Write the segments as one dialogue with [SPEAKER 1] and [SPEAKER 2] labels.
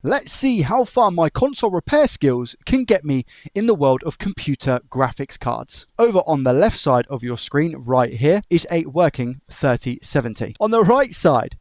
[SPEAKER 1] Let's see how far my console repair skills can get me in the world of computer graphics cards. Over on the left side of your screen right here is a working 3070. On the right side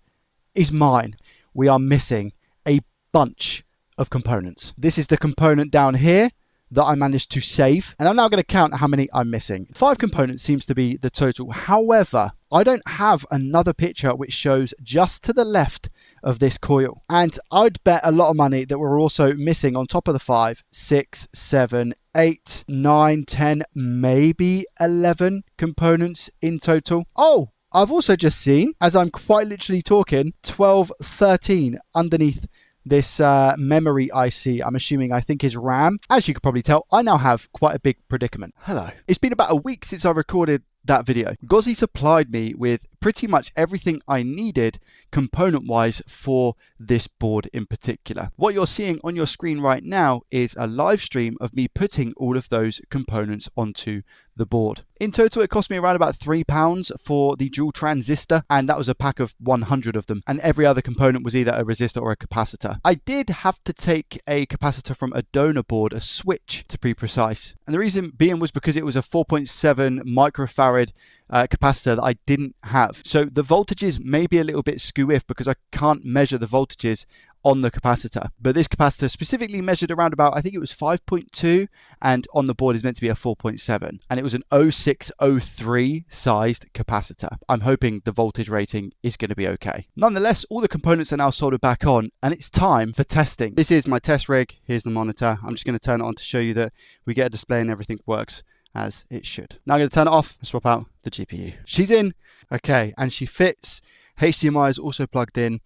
[SPEAKER 1] is mine. We are missing a bunch of components. This is the component down here that I managed to save, and I'm now going to count how many I'm missing. 5 components seems to be the total. However, I don't have another picture which shows just to the left of this coil, and I'd bet a lot of money that we're also missing on top of the 5, 6, 7, 8, 9, 10, maybe 11 components in total. Oh, I've also just seen, as I'm quite literally talking, 12, 13 underneath this memory IC, I think is RAM. As you could probably tell, I now have quite a big predicament. Hello. It's been about a week since I recorded that video. Gauzy supplied me with pretty much everything I needed component-wise for this board in particular. What you're seeing on your screen right now is a live stream of me putting all of those components onto the board. In total, it cost me around about £3 for the dual transistor, and that was a pack of 100 of them, and every other component was either a resistor or a capacitor. I did have to take a capacitor from a donor board, a switch to be precise, and the reason being was because it was a 4.7 microfarad capacitor that I didn't have. So the voltages may be a little bit skew-if because I can't measure the voltages on the capacitor. But this capacitor specifically measured around about, I think it was 5.2, and on the board is meant to be a 4.7. And it was an 0603 sized capacitor. I'm hoping the voltage rating is going to be okay. Nonetheless, all the components are now soldered back on, and it's time for testing. This is my test rig. Here's the monitor. I'm just going to turn it on to show you that we get a display and everything works as it should. Now I'm going to turn it off and swap out the GPU. She's in. Okay, and she fits. HDMI is also plugged in.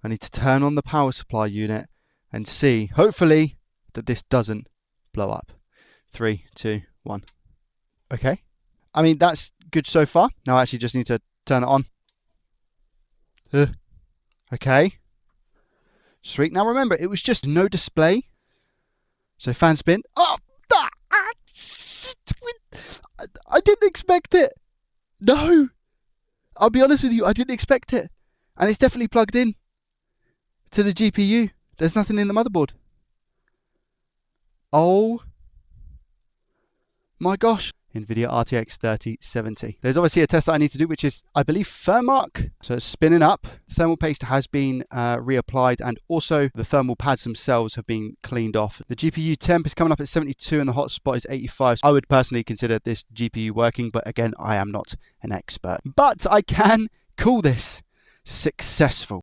[SPEAKER 1] I need to turn on the power supply unit and see, hopefully, that this doesn't blow up. 3, 2, 1. Okay. I mean, that's good so far. Now I actually just need to turn it on. Okay. Sweet. Now remember, it was just no display. So fan spin. Oh! I didn't expect it. No. I'll be honest with you, I didn't expect it. And it's definitely plugged in to the GPU. There's nothing in the motherboard. Oh my gosh. NVIDIA RTX 3070. There's obviously a test that I need to do, which is, I believe, Thermark. So it's spinning up. Thermal paste has been reapplied, and also the thermal pads themselves have been cleaned off. The GPU temp is coming up at 72 and the hotspot is 85. I would personally consider this GPU working, but again, I am not an expert. But I can call this successful.